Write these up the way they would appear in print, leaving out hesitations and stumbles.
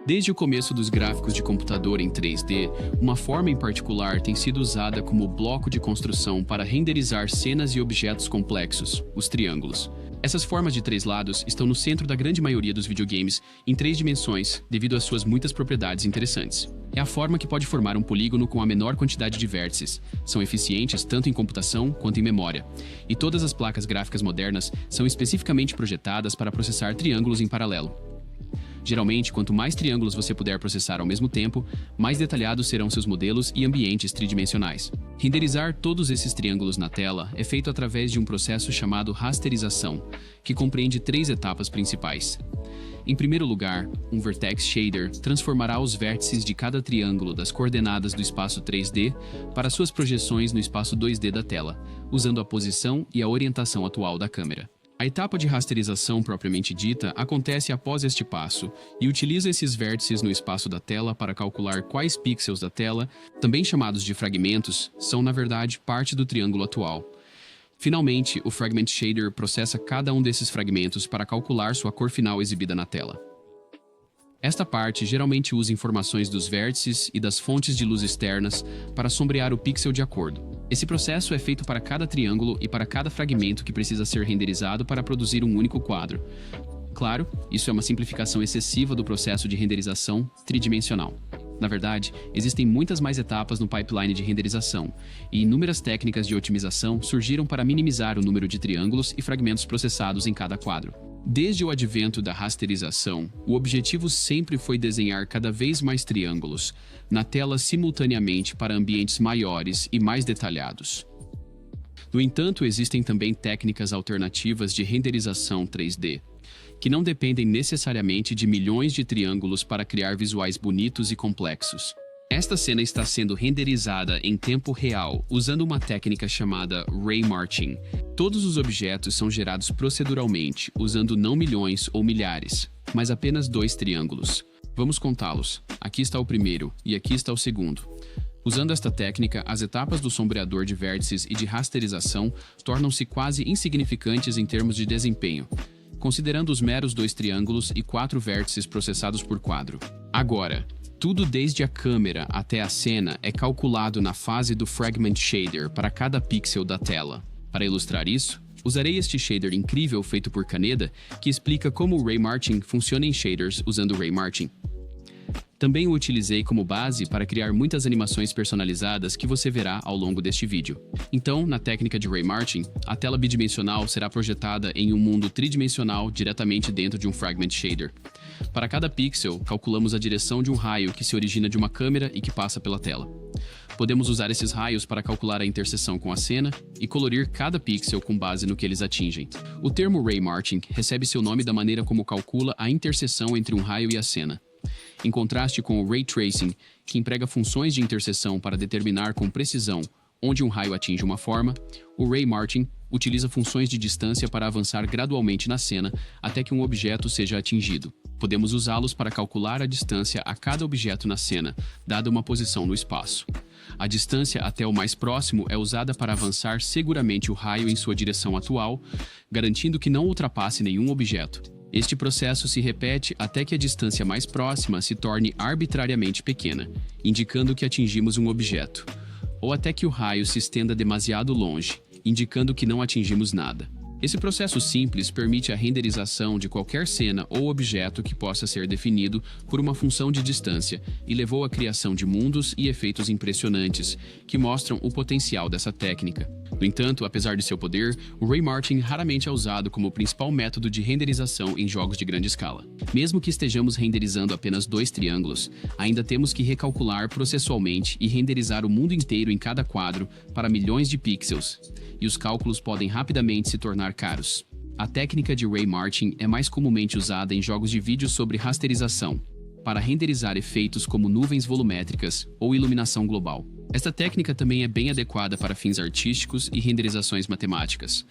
Desde o começo dos gráficos de computador em 3D, uma forma em particular tem sido usada como bloco de construção para renderizar cenas e objetos complexos, os triângulos. Essas formas de três lados estão no centro da grande maioria dos videogames em três dimensões devido às suas muitas propriedades interessantes. É a forma que pode formar um polígono com a menor quantidade de vértices. São eficientes tanto em computação quanto em memória. E todas as placas gráficas modernas são especificamente projetadas para processar triângulos em paralelo. Geralmente, quanto mais triângulos você puder processar ao mesmo tempo, mais detalhados serão seus modelos e ambientes tridimensionais. Renderizar todos esses triângulos na tela é feito através de um processo chamado rasterização, que compreende três etapas principais. Em primeiro lugar, um Vertex Shader transformará os vértices de cada triângulo das coordenadas do espaço 3D para suas projeções no espaço 2D da tela, usando a posição e a orientação atual da câmera. A etapa de rasterização propriamente dita acontece após este passo e utiliza esses vértices no espaço da tela para calcular quais pixels da tela, também chamados de fragmentos, são na verdade parte do triângulo atual. Finalmente, o Fragment Shader processa cada um desses fragmentos para calcular sua cor final exibida na tela. Esta parte geralmente usa informações dos vértices e das fontes de luz externas para sombrear o pixel de acordo. Esse processo é feito para cada triângulo e para cada fragmento que precisa ser renderizado para produzir um único quadro. Claro, isso é uma simplificação excessiva do processo de renderização tridimensional. Na verdade, existem muitas mais etapas no pipeline de renderização, e inúmeras técnicas de otimização surgiram para minimizar o número de triângulos e fragmentos processados em cada quadro. Desde o advento da rasterização, o objetivo sempre foi desenhar cada vez mais triângulos na tela simultaneamente para ambientes maiores e mais detalhados. No entanto, existem também técnicas alternativas de renderização 3D, que não dependem necessariamente de milhões de triângulos para criar visuais bonitos e complexos. Esta cena está sendo renderizada em tempo real, usando uma técnica chamada Ray Marching. Todos os objetos são gerados proceduralmente, usando não milhões ou milhares, mas apenas 2 triângulos. Vamos contá-los. Aqui está o primeiro e aqui está o segundo. Usando esta técnica, as etapas do sombreador de vértices e de rasterização tornam-se quase insignificantes em termos de desempenho, considerando os meros 2 triângulos e 4 vértices processados por quadro. Agora, tudo desde a câmera até a cena é calculado na fase do Fragment Shader para cada pixel da tela. Para ilustrar isso, usarei este shader incrível feito por Kaneda, que explica como o Ray Marching funciona em shaders usando o Ray Marching. Também o utilizei como base para criar muitas animações personalizadas que você verá ao longo deste vídeo. Então, na técnica de Ray Marching, a tela bidimensional será projetada em um mundo tridimensional diretamente dentro de um Fragment Shader. Para cada pixel, calculamos a direção de um raio que se origina de uma câmera e que passa pela tela. Podemos usar esses raios para calcular a interseção com a cena e colorir cada pixel com base no que eles atingem. O termo Ray Marching recebe seu nome da maneira como calcula a interseção entre um raio e a cena. Em contraste com o Ray Tracing, que emprega funções de interseção para determinar com precisão onde um raio atinge uma forma, o Ray Marching utiliza funções de distância para avançar gradualmente na cena até que um objeto seja atingido. Podemos usá-los para calcular a distância a cada objeto na cena, dada uma posição no espaço. A distância até o mais próximo é usada para avançar seguramente o raio em sua direção atual, garantindo que não ultrapasse nenhum objeto. Este processo se repete até que a distância mais próxima se torne arbitrariamente pequena, indicando que atingimos um objeto, ou até que o raio se estenda demasiado longe, indicando que não atingimos nada. Esse processo simples permite a renderização de qualquer cena ou objeto que possa ser definido por uma função de distância e levou à criação de mundos e efeitos impressionantes que mostram o potencial dessa técnica. No entanto, apesar de seu poder, o Ray Marching raramente é usado como o principal método de renderização em jogos de grande escala. Mesmo que estejamos renderizando apenas 2 triângulos, ainda temos que recalcular processualmente e renderizar o mundo inteiro em cada quadro para milhões de pixels, e os cálculos podem rapidamente se tornar caros. A técnica de Ray Marching é mais comumente usada em jogos de vídeo sobre rasterização, para renderizar efeitos como nuvens volumétricas ou iluminação global. Esta técnica também é bem adequada para fins artísticos e renderizações matemáticas.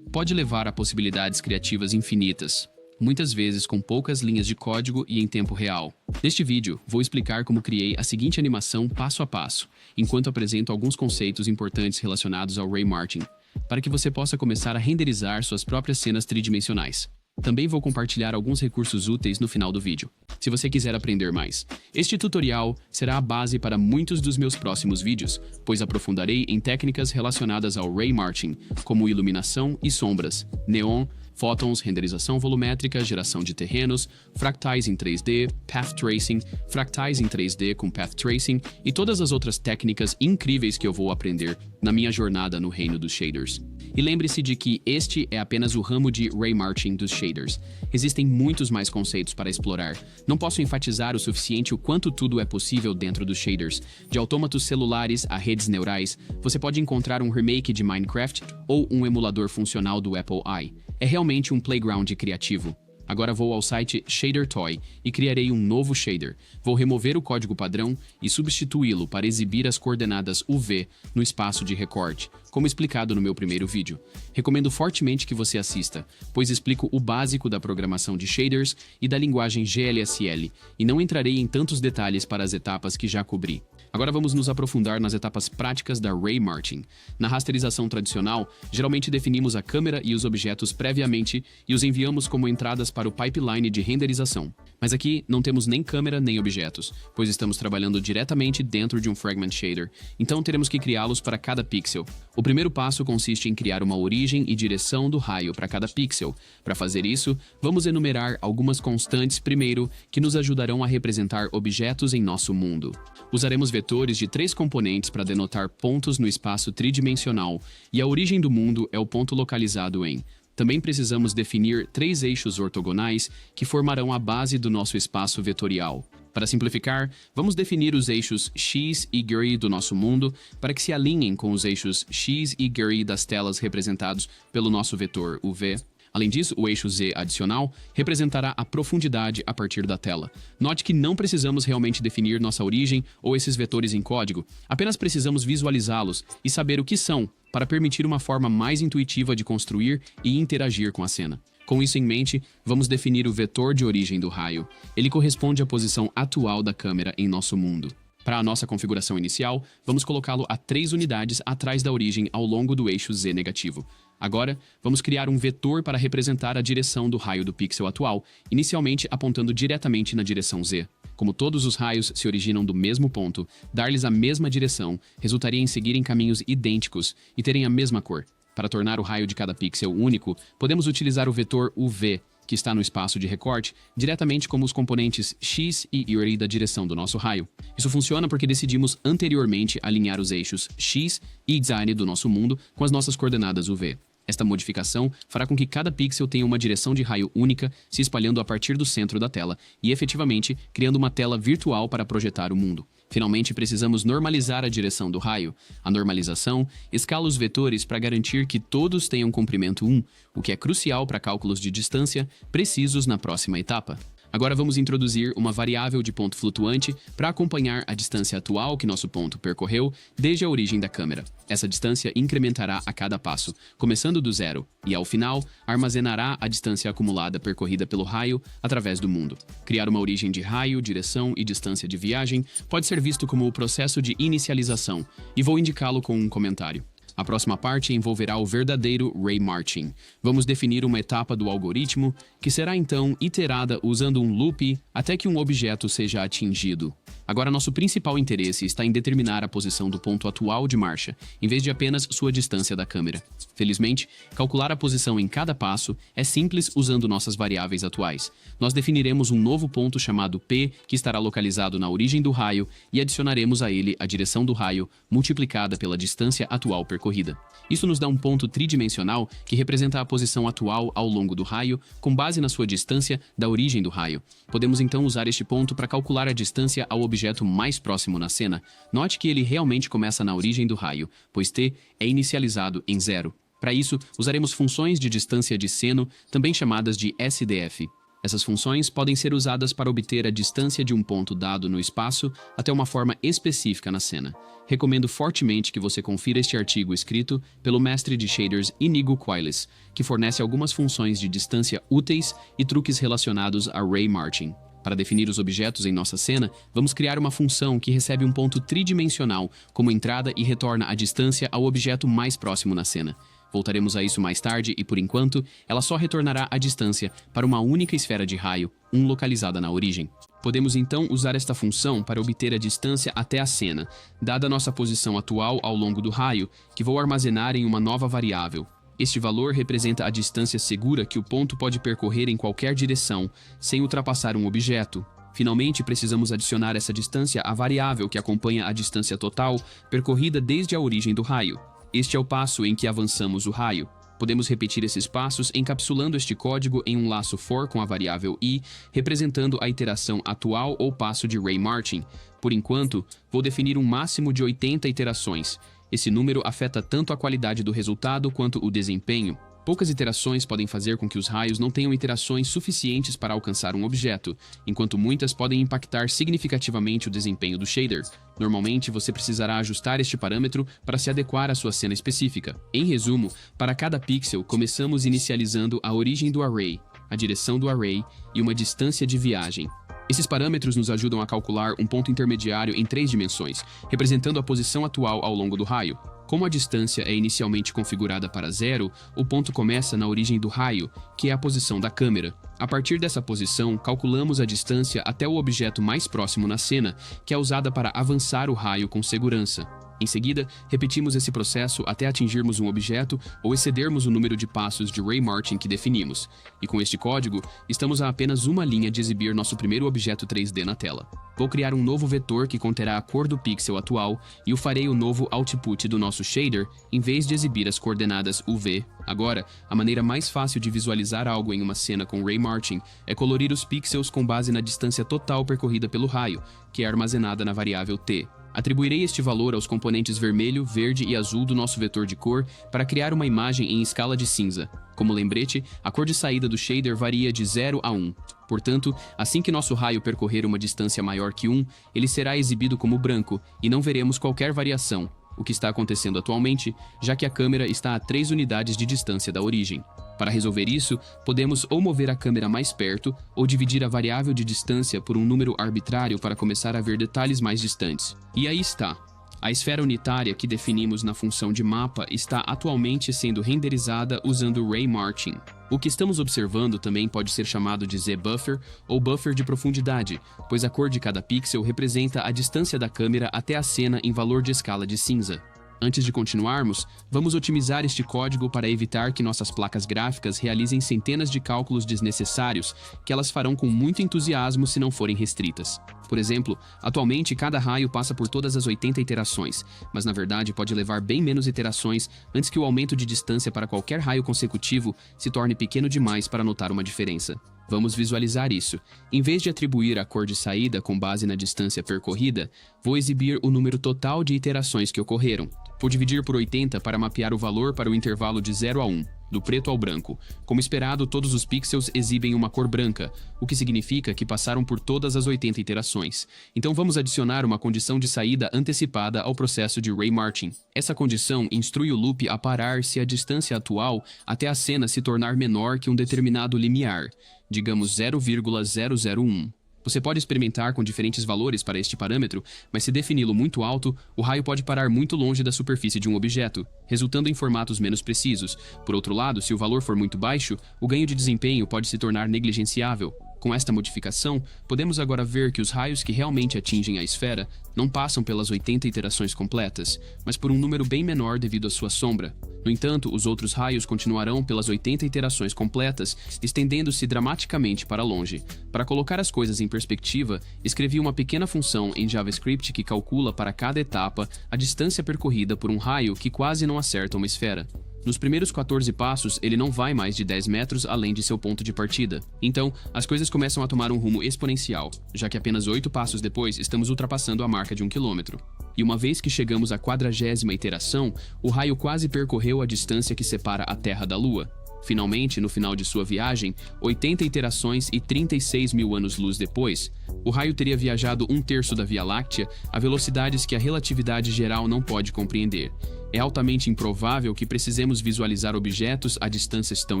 Pode levar a possibilidades criativas infinitas, muitas vezes com poucas linhas de código e em tempo real. Neste vídeo, vou explicar como criei a seguinte animação passo a passo, enquanto apresento alguns conceitos importantes relacionados ao Ray Marching, para que você possa começar a renderizar suas próprias cenas tridimensionais. Também vou compartilhar alguns recursos úteis no final do vídeo, se você quiser aprender mais. Este tutorial será a base para muitos dos meus próximos vídeos, pois aprofundarei em técnicas relacionadas ao ray marching, como iluminação e sombras, neon, photons, renderização volumétrica, geração de terrenos, fractais em 3D, path tracing, fractais em 3D com path tracing e todas as outras técnicas incríveis que eu vou aprender na minha jornada no reino dos shaders. E lembre-se de que este é apenas o ramo de ray marching dos shaders. Existem muitos mais conceitos para explorar. Não posso enfatizar o suficiente o quanto tudo é possível dentro dos shaders. De autômatos celulares a redes neurais, você pode encontrar um remake de Minecraft ou um emulador funcional do Apple I. É realmente um playground criativo. Agora vou ao site Shader Toy e criarei um novo shader. Vou remover o código padrão e substituí-lo para exibir as coordenadas UV no espaço de recorte, como explicado no meu primeiro vídeo. Recomendo fortemente que você assista, pois explico o básico da programação de shaders e da linguagem GLSL, e não entrarei em tantos detalhes para as etapas que já cobri. Agora vamos nos aprofundar nas etapas práticas da ray marching. Na rasterização tradicional, geralmente definimos a câmera e os objetos previamente e os enviamos como entradas para o pipeline de renderização. Mas aqui não temos nem câmera nem objetos, pois estamos trabalhando diretamente dentro de um fragment shader, então teremos que criá-los para cada pixel. O primeiro passo consiste em criar uma origem e direção do raio para cada pixel. Para fazer isso, vamos enumerar algumas constantes primeiro que nos ajudarão a representar objetos em nosso mundo. Usaremos vetores de 3 componentes para denotar pontos no espaço tridimensional, e a origem do mundo é o ponto localizado em. Também precisamos definir 3 eixos ortogonais que formarão a base do nosso espaço vetorial. Para simplificar, vamos definir os eixos X e Y do nosso mundo para que se alinhem com os eixos X e Y das telas representados pelo nosso vetor UV. Além disso, o eixo Z adicional representará a profundidade a partir da tela. Note que não precisamos realmente definir nossa origem ou esses vetores em código, apenas precisamos visualizá-los e saber o que são, para permitir uma forma mais intuitiva de construir e interagir com a cena. Com isso em mente, vamos definir o vetor de origem do raio. Ele corresponde à posição atual da câmera em nosso mundo. Para a nossa configuração inicial, vamos colocá-lo a 3 unidades atrás da origem ao longo do eixo Z negativo. Agora, vamos criar um vetor para representar a direção do raio do pixel atual, inicialmente apontando diretamente na direção Z. Como todos os raios se originam do mesmo ponto, dar-lhes a mesma direção resultaria em seguirem caminhos idênticos e terem a mesma cor. Para tornar o raio de cada pixel único, podemos utilizar o vetor UV, que está no espaço de recorte, diretamente como os componentes X e Y da direção do nosso raio. Isso funciona porque decidimos anteriormente alinhar os eixos X e Y do nosso mundo com as nossas coordenadas UV. Esta modificação fará com que cada pixel tenha uma direção de raio única, se espalhando a partir do centro da tela e, efetivamente, criando uma tela virtual para projetar o mundo. Finalmente, precisamos normalizar a direção do raio. A normalização escala os vetores para garantir que todos tenham comprimento 1, o que é crucial para cálculos de distância precisos na próxima etapa. Agora vamos introduzir uma variável de ponto flutuante para acompanhar a distância atual que nosso ponto percorreu desde a origem da câmera. Essa distância incrementará a cada passo, começando do zero, e ao final, armazenará a distância acumulada percorrida pelo raio através do mundo. Criar uma origem de raio, direção e distância de viagem pode ser visto como o processo de inicialização, e vou indicá-lo com um comentário. A próxima parte envolverá o verdadeiro ray marching. Vamos definir uma etapa do algoritmo, que será então iterada usando um loop até que um objeto seja atingido. Agora, nosso principal interesse está em determinar a posição do ponto atual de marcha, em vez de apenas sua distância da câmera. Felizmente, calcular a posição em cada passo é simples usando nossas variáveis atuais. Nós definiremos um novo ponto chamado P, que estará localizado na origem do raio, e adicionaremos a ele a direção do raio, multiplicada pela distância atual percorrida. Isso nos dá um ponto tridimensional que representa a posição atual ao longo do raio, com base na sua distância da origem do raio. Podemos então usar este ponto para calcular a distância ao objeto mais próximo na cena. Note que ele realmente começa na origem do raio, pois T é inicializado em 0. Para isso, usaremos funções de distância de seno, também chamadas de SDF. Essas funções podem ser usadas para obter a distância de um ponto dado no espaço até uma forma específica na cena. Recomendo fortemente que você confira este artigo escrito pelo mestre de shaders Inigo Quailes, que fornece algumas funções de distância úteis e truques relacionados a ray marching. Para definir os objetos em nossa cena, vamos criar uma função que recebe um ponto tridimensional como entrada e retorna a distância ao objeto mais próximo na cena. Voltaremos a isso mais tarde e, por enquanto, ela só retornará a distância para uma única esfera de raio, localizada na origem. Podemos então usar esta função para obter a distância até a cena, dada nossa posição atual ao longo do raio, que vou armazenar em uma nova variável. Este valor representa a distância segura que o ponto pode percorrer em qualquer direção, sem ultrapassar um objeto. Finalmente, precisamos adicionar essa distância à variável que acompanha a distância total percorrida desde a origem do raio. Este é o passo em que avançamos o raio. Podemos repetir esses passos encapsulando este código em um laço for com a variável i, representando a iteração atual ou passo de Ray Martin. Por enquanto, vou definir um máximo de 80 iterações. Esse número afeta tanto a qualidade do resultado quanto o desempenho. Poucas iterações podem fazer com que os raios não tenham iterações suficientes para alcançar um objeto, enquanto muitas podem impactar significativamente o desempenho do shader. Normalmente, você precisará ajustar este parâmetro para se adequar à sua cena específica. Em resumo, para cada pixel, começamos inicializando a origem do array, a direção do array e uma distância de viagem. Esses parâmetros nos ajudam a calcular um ponto intermediário em 3 dimensões, representando a posição atual ao longo do raio. Como a distância é inicialmente configurada para 0, o ponto começa na origem do raio, que é a posição da câmera. A partir dessa posição, calculamos a distância até o objeto mais próximo na cena, que é usada para avançar o raio com segurança. Em seguida, repetimos esse processo até atingirmos um objeto ou excedermos o número de passos de Ray Martin que definimos. E com este código, estamos a apenas uma linha de exibir nosso primeiro objeto 3D na tela. Vou criar um novo vetor que conterá a cor do pixel atual e o farei o novo output do nosso shader em vez de exibir as coordenadas UV. Agora, a maneira mais fácil de visualizar algo em uma cena com Ray Martin é colorir os pixels com base na distância total percorrida pelo raio, que é armazenada na variável t. Atribuirei este valor aos componentes vermelho, verde e azul do nosso vetor de cor para criar uma imagem em escala de cinza. Como lembrete, a cor de saída do shader varia de 0 a 1. Portanto, assim que nosso raio percorrer uma distância maior que 1, ele será exibido como branco e não veremos qualquer variação, o que está acontecendo atualmente, já que a câmera está a 3 unidades de distância da origem. Para resolver isso, podemos ou mover a câmera mais perto ou dividir a variável de distância por um número arbitrário para começar a ver detalhes mais distantes. E aí está. A esfera unitária que definimos na função de mapa está atualmente sendo renderizada usando Ray Martin. O que estamos observando também pode ser chamado de Z-buffer ou buffer de profundidade, pois a cor de cada pixel representa a distância da câmera até a cena em valor de escala de cinza. Antes de continuarmos, vamos otimizar este código para evitar que nossas placas gráficas realizem centenas de cálculos desnecessários que elas farão com muito entusiasmo se não forem restritas. Por exemplo, atualmente cada raio passa por todas as 80 iterações, mas na verdade pode levar bem menos iterações antes que o aumento de distância para qualquer raio consecutivo se torne pequeno demais para notar uma diferença. Vamos visualizar isso. Em vez de atribuir a cor de saída com base na distância percorrida, vou exibir o número total de iterações que ocorreram. Vou dividir por 80 para mapear o valor para o intervalo de 0 a 1, do preto ao branco. Como esperado, todos os pixels exibem uma cor branca, o que significa que passaram por todas as 80 iterações. Então vamos adicionar uma condição de saída antecipada ao processo de Ray Martin. Essa condição instrui o loop a parar se a distância atual até a cena se tornar menor que um determinado limiar, digamos 0,001. Você pode experimentar com diferentes valores para este parâmetro, mas se defini-lo muito alto, o raio pode parar muito longe da superfície de um objeto, resultando em formatos menos precisos. Por outro lado, se o valor for muito baixo, o ganho de desempenho pode se tornar negligenciável. Com esta modificação, podemos agora ver que os raios que realmente atingem a esfera não passam pelas 80 iterações completas, mas por um número bem menor devido à sua sombra. No entanto, os outros raios continuarão pelas 80 iterações completas, estendendo-se dramaticamente para longe. Para colocar as coisas em perspectiva, escrevi uma pequena função em JavaScript que calcula para cada etapa a distância percorrida por um raio que quase não acerta uma esfera. Nos primeiros 14 passos, ele não vai mais de 10 metros além de seu ponto de partida. Então, as coisas começam a tomar um rumo exponencial, já que apenas 8 passos depois estamos ultrapassando a marca de 1 km. E uma vez que chegamos à 40ª iteração, o raio quase percorreu a distância que separa a Terra da Lua. Finalmente, no final de sua viagem, 80 iterações e 36 mil anos-luz depois, o raio teria viajado 1/3 da Via Láctea a velocidades que a relatividade geral não pode compreender. É altamente improvável que precisemos visualizar objetos a distâncias tão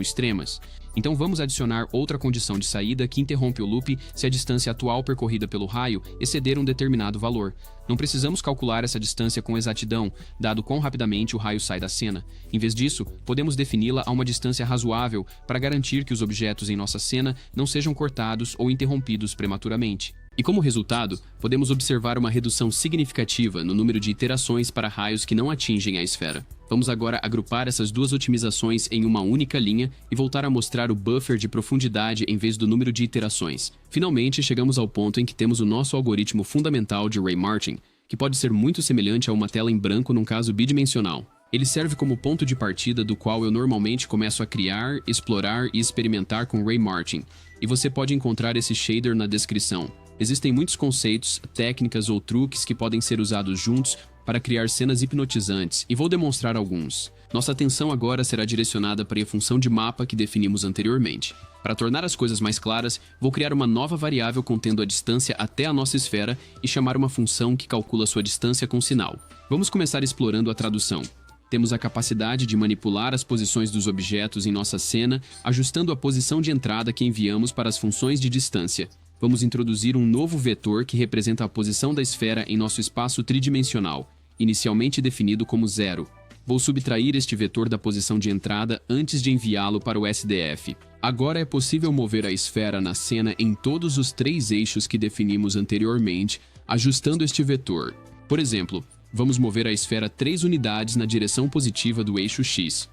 extremas. Então vamos adicionar outra condição de saída que interrompe o loop se a distância atual percorrida pelo raio exceder um determinado valor. Não precisamos calcular essa distância com exatidão, dado quão rapidamente o raio sai da cena. Em vez disso, podemos defini-la a uma distância razoável para garantir que os objetos em nossa cena não sejam cortados ou interrompidos prematuramente. E como resultado, podemos observar uma redução significativa no número de iterações para raios que não atingem a esfera. Vamos agora agrupar essas duas otimizações em uma única linha e voltar a mostrar o buffer de profundidade em vez do número de iterações. Finalmente, chegamos ao ponto em que temos o nosso algoritmo fundamental de Ray Martin, que pode ser muito semelhante a uma tela em branco num caso bidimensional. Ele serve como ponto de partida do qual eu normalmente começo a criar, explorar e experimentar com Ray Martin, e você pode encontrar esse shader na descrição. Existem muitos conceitos, técnicas ou truques que podem ser usados juntos para criar cenas hipnotizantes, e vou demonstrar alguns. Nossa atenção agora será direcionada para a função de mapa que definimos anteriormente. Para tornar as coisas mais claras, vou criar uma nova variável contendo a distância até a nossa esfera e chamar uma função que calcula sua distância com sinal. Vamos começar explorando a tradução. Temos a capacidade de manipular as posições dos objetos em nossa cena, ajustando a posição de entrada que enviamos para as funções de distância. Vamos introduzir um novo vetor que representa a posição da esfera em nosso espaço tridimensional, inicialmente definido como 0. Vou subtrair este vetor da posição de entrada antes de enviá-lo para o SDF. Agora é possível mover a esfera na cena em todos os 3 eixos que definimos anteriormente, ajustando este vetor. Por exemplo, vamos mover a esfera 3 unidades na direção positiva do eixo X.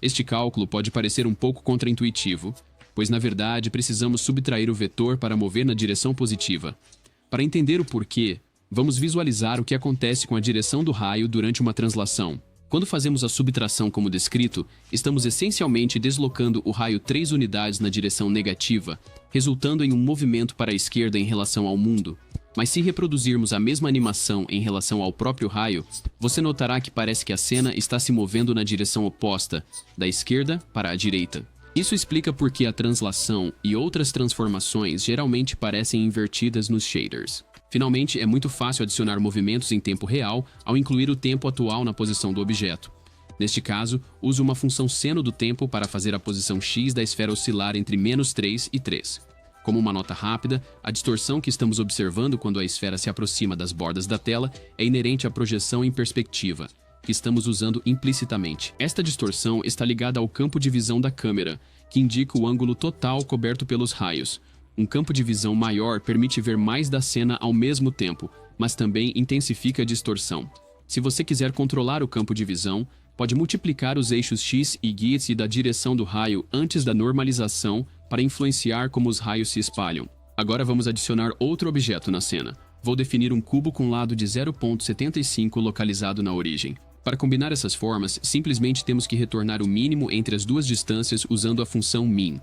Este cálculo pode parecer um pouco contraintuitivo, pois na verdade precisamos subtrair o vetor para mover na direção positiva. Para entender o porquê, vamos visualizar o que acontece com a direção do raio durante uma translação. Quando fazemos a subtração como descrito, estamos essencialmente deslocando o raio 3 unidades na direção negativa, resultando em um movimento para a esquerda em relação ao mundo. Mas se reproduzirmos a mesma animação em relação ao próprio raio, você notará que parece que a cena está se movendo na direção oposta, da esquerda para a direita. Isso explica por que a translação e outras transformações geralmente parecem invertidas nos shaders. Finalmente, é muito fácil adicionar movimentos em tempo real ao incluir o tempo atual na posição do objeto. Neste caso, uso uma função seno do tempo para fazer a posição x da esfera oscilar entre -3 e 3. Como uma nota rápida, a distorção que estamos observando quando a esfera se aproxima das bordas da tela é inerente à projeção em perspectiva, que estamos usando implicitamente. Esta distorção está ligada ao campo de visão da câmera, que indica o ângulo total coberto pelos raios. Um campo de visão maior permite ver mais da cena ao mesmo tempo, mas também intensifica a distorção. Se você quiser controlar o campo de visão, pode multiplicar os eixos X e Y da direção do raio antes da normalização para influenciar como os raios se espalham. Agora vamos adicionar outro objeto na cena. Vou definir um cubo com lado de 0,75 localizado na origem. Para combinar essas formas, simplesmente temos que retornar o mínimo entre as duas distâncias usando a função min.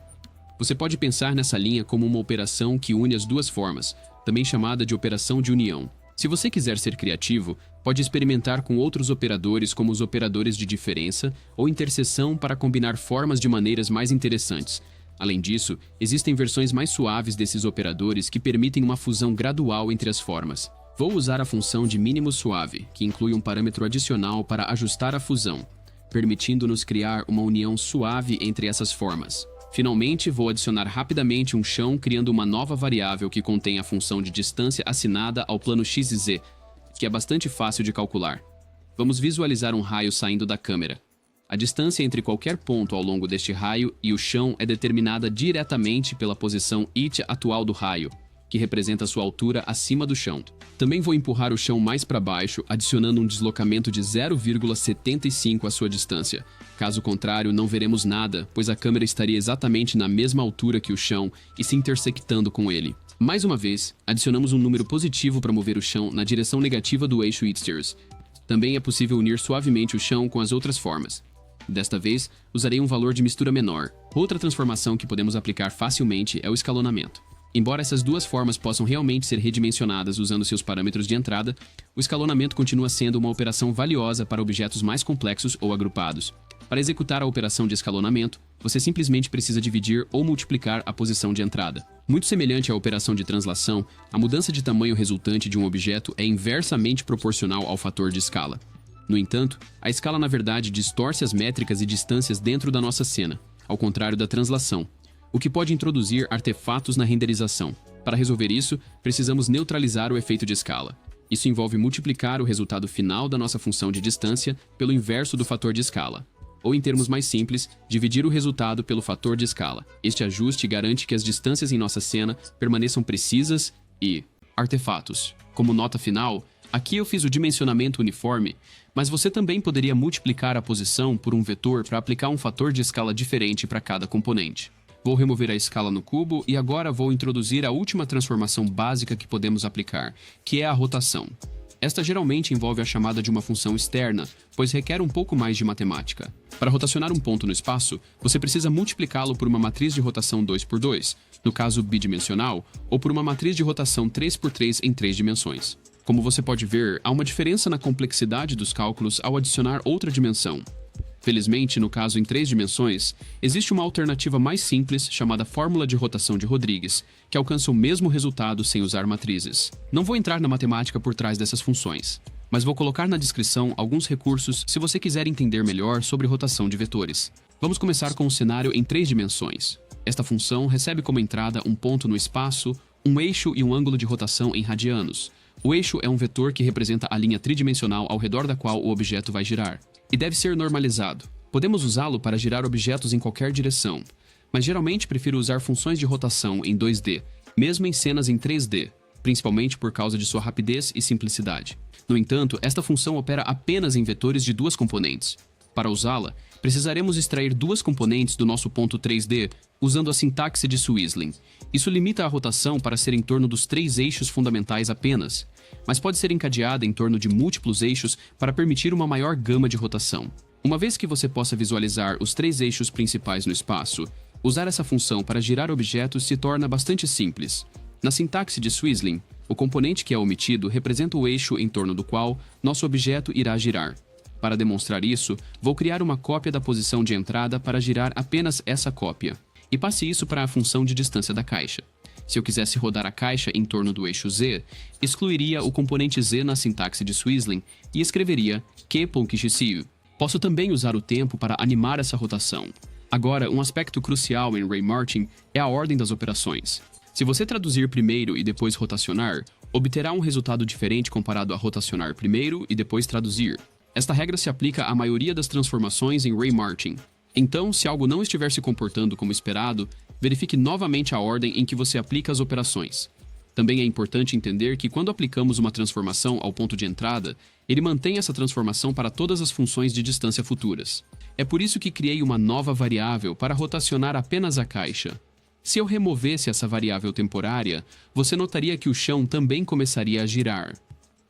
Você pode pensar nessa linha como uma operação que une as duas formas, também chamada de operação de união. Se você quiser ser criativo, pode experimentar com outros operadores como os operadores de diferença ou interseção para combinar formas de maneiras mais interessantes. Além disso, existem versões mais suaves desses operadores que permitem uma fusão gradual entre as formas. Vou usar a função de mínimo suave, que inclui um parâmetro adicional para ajustar a fusão, permitindo-nos criar uma união suave entre essas formas. Finalmente, vou adicionar rapidamente um chão criando uma nova variável que contém a função de distância assinada ao plano x e z, que é bastante fácil de calcular. Vamos visualizar um raio saindo da câmera. A distância entre qualquer ponto ao longo deste raio e o chão é determinada diretamente pela posição it atual do raio, que representa sua altura acima do chão. Também vou empurrar o chão mais para baixo, adicionando um deslocamento de 0,75 à sua distância. Caso contrário, não veremos nada, pois a câmera estaria exatamente na mesma altura que o chão e se intersectando com ele. Mais uma vez, adicionamos um número positivo para mover o chão na direção negativa do eixo It-Steers. Também é possível unir suavemente o chão com as outras formas. Desta vez, usarei um valor de mistura menor. Outra transformação que podemos aplicar facilmente é o escalonamento. Embora essas duas formas possam realmente ser redimensionadas usando seus parâmetros de entrada, o escalonamento continua sendo uma operação valiosa para objetos mais complexos ou agrupados. Para executar a operação de escalonamento, você simplesmente precisa dividir ou multiplicar a posição de entrada. Muito semelhante à operação de translação, a mudança de tamanho resultante de um objeto é inversamente proporcional ao fator de escala. No entanto, a escala na verdade distorce as métricas e distâncias dentro da nossa cena, ao contrário da translação, o que pode introduzir artefatos na renderização. Para resolver isso, precisamos neutralizar o efeito de escala. Isso envolve multiplicar o resultado final da nossa função de distância pelo inverso do fator de escala. Ou, em termos mais simples, dividir o resultado pelo fator de escala. Este ajuste garante que as distâncias em nossa cena permaneçam precisas e... artefatos. Como nota final, aqui eu fiz o dimensionamento uniforme, mas você também poderia multiplicar a posição por um vetor para aplicar um fator de escala diferente para cada componente. Vou remover a escala no cubo e agora vou introduzir a última transformação básica que podemos aplicar, que é a rotação. Esta geralmente envolve a chamada de uma função externa, pois requer um pouco mais de matemática. Para rotacionar um ponto no espaço, você precisa multiplicá-lo por uma matriz de rotação 2x2, no caso bidimensional, ou por uma matriz de rotação 3x3 em 3 dimensões. Como você pode ver, há uma diferença na complexidade dos cálculos ao adicionar outra dimensão. Felizmente, no caso em 3 dimensões, existe uma alternativa mais simples chamada fórmula de rotação de Rodrigues, que alcança o mesmo resultado sem usar matrizes. Não vou entrar na matemática por trás dessas funções, mas vou colocar na descrição alguns recursos se você quiser entender melhor sobre rotação de vetores. Vamos começar com um cenário em 3 dimensões. Esta função recebe como entrada um ponto no espaço, um eixo e um ângulo de rotação em radianos. O eixo é um vetor que representa a linha tridimensional ao redor da qual o objeto vai girar. E deve ser normalizado. Podemos usá-lo para girar objetos em qualquer direção, mas geralmente prefiro usar funções de rotação em 2D, mesmo em cenas em 3D, principalmente por causa de sua rapidez e simplicidade. No entanto, esta função opera apenas em vetores de 2 componentes. Para usá-la, precisaremos extrair 2 componentes do nosso ponto 3D usando a sintaxe de Swisling. Isso limita a rotação para ser em torno dos 3 eixos fundamentais apenas, mas pode ser encadeada em torno de múltiplos eixos para permitir uma maior gama de rotação. Uma vez que você possa visualizar os 3 eixos principais no espaço, usar essa função para girar objetos se torna bastante simples. Na sintaxe de Swisling, o componente que é omitido representa o eixo em torno do qual nosso objeto irá girar. Para demonstrar isso, vou criar uma cópia da posição de entrada para girar apenas essa cópia, e passe isso para a função de distância da caixa. Se eu quisesse rodar a caixa em torno do eixo Z, excluiria o componente Z na sintaxe de Swisling e escreveria q.xcu. Posso também usar o tempo para animar essa rotação. Agora, um aspecto crucial em Ray Martin é a ordem das operações. Se você traduzir primeiro e depois rotacionar, obterá um resultado diferente comparado a rotacionar primeiro e depois traduzir. Esta regra se aplica à maioria das transformações em Ray Martin. Então, se algo não estiver se comportando como esperado, verifique novamente a ordem em que você aplica as operações. Também é importante entender que quando aplicamos uma transformação ao ponto de entrada, ele mantém essa transformação para todas as funções de distância futuras. É por isso que criei uma nova variável para rotacionar apenas a caixa. Se eu removesse essa variável temporária, você notaria que o chão também começaria a girar.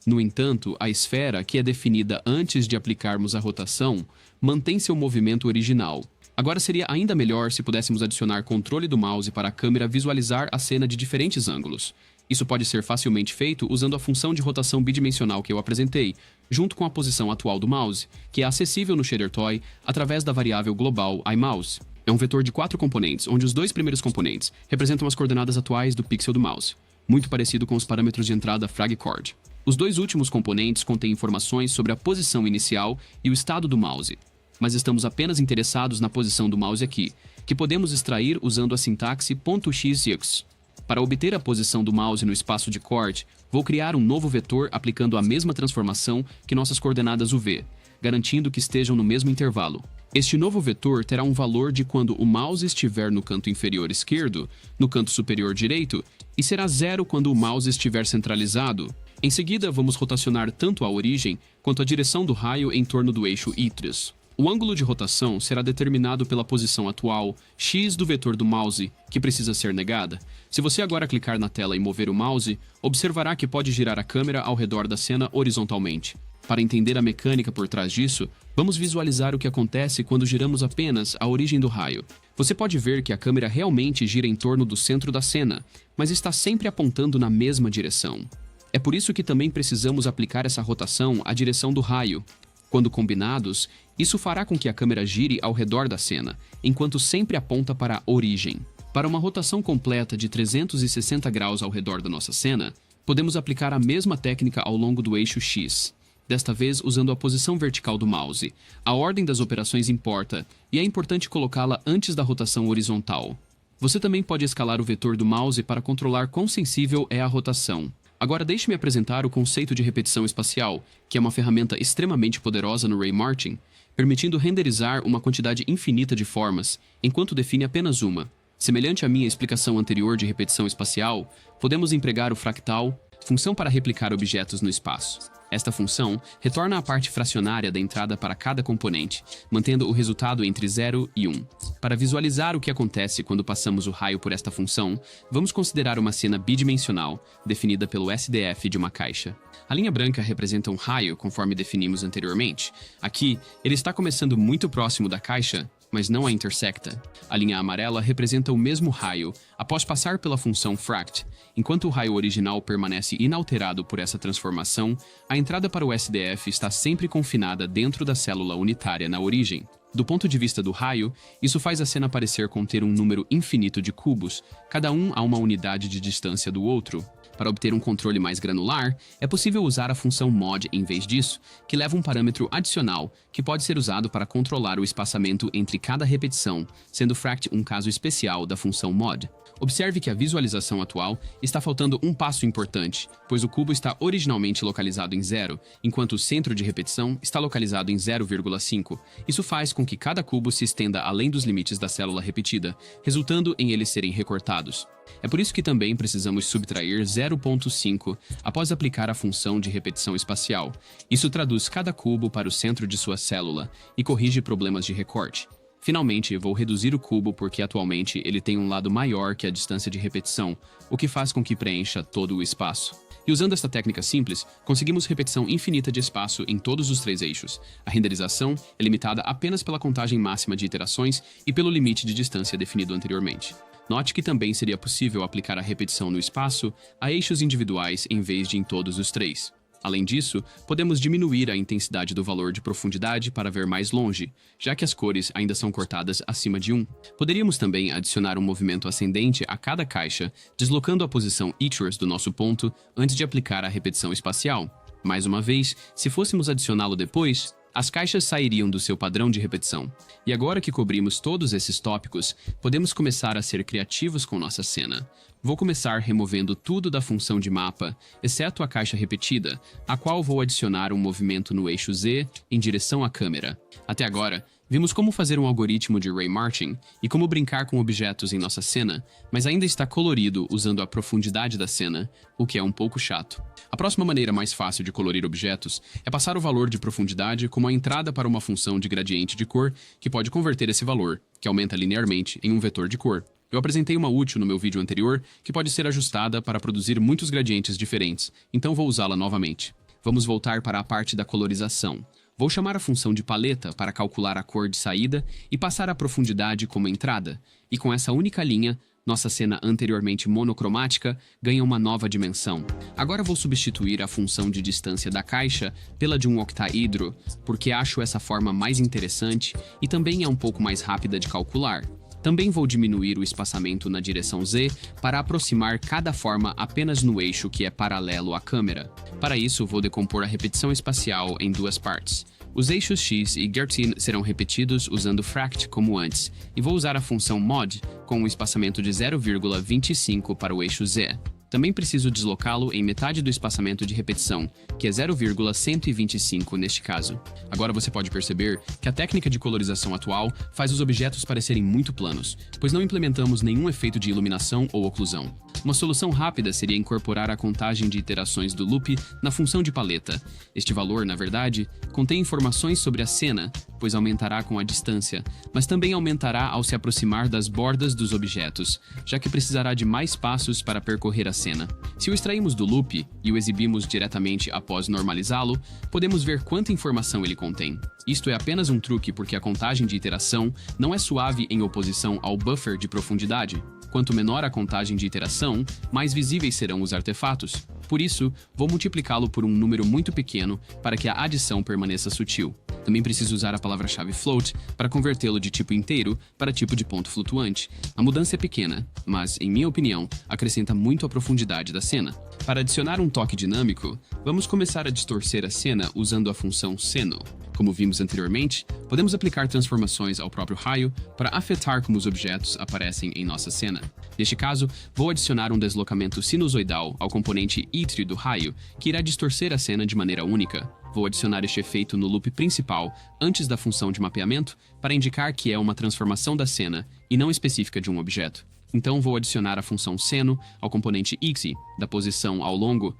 No entanto, a esfera, que é definida antes de aplicarmos a rotação, mantém seu movimento original. Agora seria ainda melhor se pudéssemos adicionar controle do mouse para a câmera visualizar a cena de diferentes ângulos. Isso pode ser facilmente feito usando a função de rotação bidimensional que eu apresentei, junto com a posição atual do mouse, que é acessível no Shader Toy através da variável global iMouse. É um vetor de 4 componentes, onde os 2 primeiros componentes representam as coordenadas atuais do pixel do mouse, muito parecido com os parâmetros de entrada FragChord. Os 2 últimos componentes contêm informações sobre a posição inicial e o estado do mouse, mas estamos apenas interessados na posição do mouse aqui, que podemos extrair usando a sintaxe .xux. Para obter a posição do mouse no espaço de corte, vou criar um novo vetor aplicando a mesma transformação que nossas coordenadas UV, garantindo que estejam no mesmo intervalo. Este novo vetor terá um valor de quando o mouse estiver no canto inferior esquerdo, no canto superior direito, e será 0 quando o mouse estiver centralizado. Em seguida, vamos rotacionar tanto a origem quanto a direção do raio em torno do eixo Y. O ângulo de rotação será determinado pela posição atual, x do vetor do mouse, que precisa ser negada. Se você agora clicar na tela e mover o mouse, observará que pode girar a câmera ao redor da cena horizontalmente. Para entender a mecânica por trás disso, vamos visualizar o que acontece quando giramos apenas a origem do raio. Você pode ver que a câmera realmente gira em torno do centro da cena, mas está sempre apontando na mesma direção. É por isso que também precisamos aplicar essa rotação à direção do raio. Quando combinados, isso fará com que a câmera gire ao redor da cena, enquanto sempre aponta para a origem. Para uma rotação completa de 360 graus ao redor da nossa cena, podemos aplicar a mesma técnica ao longo do eixo X. desta vez usando a posição vertical do mouse. A ordem das operações importa, e é importante colocá-la antes da rotação horizontal. Você também pode escalar o vetor do mouse para controlar quão sensível é a rotação. Agora deixe-me apresentar o conceito de repetição espacial, que é uma ferramenta extremamente poderosa no Ray Martin, permitindo renderizar uma quantidade infinita de formas, enquanto define apenas uma. Semelhante à minha explicação anterior de repetição espacial, podemos empregar o fractal, função para replicar objetos no espaço. Esta função retorna a parte fracionária da entrada para cada componente, mantendo o resultado entre 0 e 1. Para visualizar o que acontece quando passamos o raio por esta função, vamos considerar uma cena bidimensional, definida pelo SDF de uma caixa. A linha branca representa um raio, conforme definimos anteriormente. Aqui, ele está começando muito próximo da caixa, mas não a intersecta. A linha amarela representa o mesmo raio, após passar pela função fract. Enquanto o raio original permanece inalterado por essa transformação, a entrada para o SDF está sempre confinada dentro da célula unitária na origem. Do ponto de vista do raio, isso faz a cena parecer conter um número infinito de cubos, cada um a uma unidade de distância do outro. Para obter um controle mais granular, é possível usar a função mod em vez disso, que leva um parâmetro adicional, que pode ser usado para controlar o espaçamento entre cada repetição, sendo fract um caso especial da função mod. Observe que a visualização atual está faltando um passo importante, pois o cubo está originalmente localizado em 0, enquanto o centro de repetição está localizado em 0,5. Isso faz com que cada cubo se estenda além dos limites da célula repetida, resultando em eles serem recortados. É por isso que também precisamos subtrair 0,5 após aplicar a função de repetição espacial. Isso traduz cada cubo para o centro de sua célula e corrige problemas de recorte. Finalmente, vou reduzir o cubo porque atualmente ele tem um lado maior que a distância de repetição, o que faz com que preencha todo o espaço. E usando esta técnica simples, conseguimos repetição infinita de espaço em todos os 3 eixos. A renderização é limitada apenas pela contagem máxima de iterações e pelo limite de distância definido anteriormente. Note que também seria possível aplicar a repetição no espaço a eixos individuais em vez de em todos os 3. Além disso, podemos diminuir a intensidade do valor de profundidade para ver mais longe, já que as cores ainda são cortadas acima de 1. Poderíamos também adicionar um movimento ascendente a cada caixa, deslocando a posição eachers do nosso ponto antes de aplicar a repetição espacial. Mais uma vez, se fôssemos adicioná-lo depois, as caixas sairiam do seu padrão de repetição. E agora que cobrimos todos esses tópicos, podemos começar a ser criativos com nossa cena. Vou começar removendo tudo da função de mapa, exceto a caixa repetida, a qual vou adicionar um movimento no eixo Z em direção à câmera. Até agora, vimos como fazer um algoritmo de Ray Martin e como brincar com objetos em nossa cena, mas ainda está colorido usando a profundidade da cena, o que é um pouco chato. A próxima maneira mais fácil de colorir objetos é passar o valor de profundidade como a entrada para uma função de gradiente de cor que pode converter esse valor, que aumenta linearmente, em um vetor de cor. Eu apresentei uma útil no meu vídeo anterior que pode ser ajustada para produzir muitos gradientes diferentes, então vou usá-la novamente. Vamos voltar para a parte da colorização. Vou chamar a função de paleta para calcular a cor de saída e passar a profundidade como entrada, e com essa única linha, nossa cena anteriormente monocromática ganha uma nova dimensão. Agora vou substituir a função de distância da caixa pela de um octaedro, porque acho essa forma mais interessante e também é um pouco mais rápida de calcular. Também vou diminuir o espaçamento na direção Z para aproximar cada forma apenas no eixo que é paralelo à câmera. Para isso, vou decompor a repetição espacial em 2 partes. Os eixos X e 13 serão repetidos usando fract como antes, e vou usar a função mod com um espaçamento de 0,25 para o eixo Z. Também preciso deslocá-lo em metade do espaçamento de repetição, que é 0,125 neste caso. Agora você pode perceber que a técnica de colorização atual faz os objetos parecerem muito planos, pois não implementamos nenhum efeito de iluminação ou oclusão. Uma solução rápida seria incorporar a contagem de iterações do loop na função de paleta. Este valor, na verdade, contém informações sobre a cena, pois aumentará com a distância, mas também aumentará ao se aproximar das bordas dos objetos, já que precisará de mais passos para percorrer a cena. Se o extraímos do loop e o exibimos diretamente após normalizá-lo, podemos ver quanta informação ele contém. Isto é apenas um truque porque a contagem de iteração não é suave em oposição ao buffer de profundidade. Quanto menor a contagem de iteração, mais visíveis serão os artefatos. Por isso, vou multiplicá-lo por um número muito pequeno para que a adição permaneça sutil. Também preciso usar a palavra-chave float para convertê-lo de tipo inteiro para tipo de ponto flutuante. A mudança é pequena, mas, em minha opinião, acrescenta muito à profundidade da cena. Para adicionar um toque dinâmico, vamos começar a distorcer a cena usando a função seno. Como vimos anteriormente, podemos aplicar transformações ao próprio raio para afetar como os objetos aparecem em nossa cena. Neste caso, vou adicionar um deslocamento sinusoidal ao componente ítrio do raio, que irá distorcer a cena de maneira única. Vou adicionar este efeito no loop principal antes da função de mapeamento para indicar que é uma transformação da cena e não específica de um objeto. Então vou adicionar a função seno ao componente ixi da posição ao longo